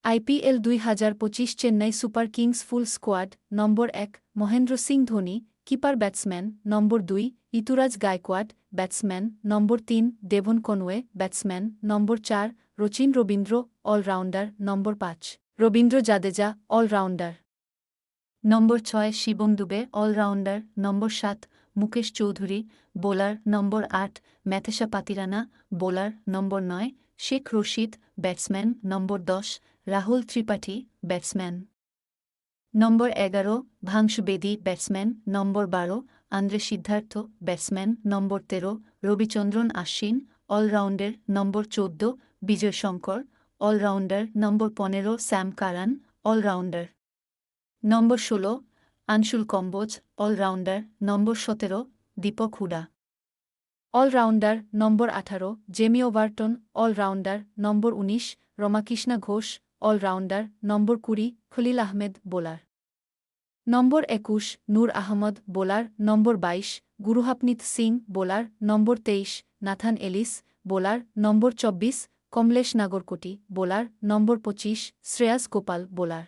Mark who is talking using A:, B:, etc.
A: IPL ২০২৫ Chennai super kings full squad number ১ Mahendra Singh Dhoni keeper batsman number ২ Ruturaj Gaikwad batsman number ৩ Devon Conway batsman number ৪ Rachin Ravindra allrounder number ৫ Ravindra Jadeja allrounder number ৬ Shivam Dube allrounder number ৭ Mukesh Choudhary bowler number ৮ Matheesha Pathirana bowler number ৯ Shaik Rasheed batsman number ১০ Rahul Tripathi batsman number ১১ Vansh Bedi batsman number ১২ Andre Siddharth batsman number ১৩ Ravichandran Ashwin allrounder number ১৪ Vijay Shankar allrounder number ১৫ Sam Curran allrounder number ১৬ Anshul Kamboj allrounder number ১৭ Deepak Hooda allrounder number ১৮ Jamie Overton allrounder number ১৯ Ramakrishna Ghosh allrounder number ২০ Khaleel Ahmed bowler number ২১ Noor Ahmad bowler number ২২ Gurjapneet Singh bowler number ২৩ Nathan Ellis bowler number ২৪ Kamlesh Nagarkoti bowler number ২৫ Shreyas Gopal bowler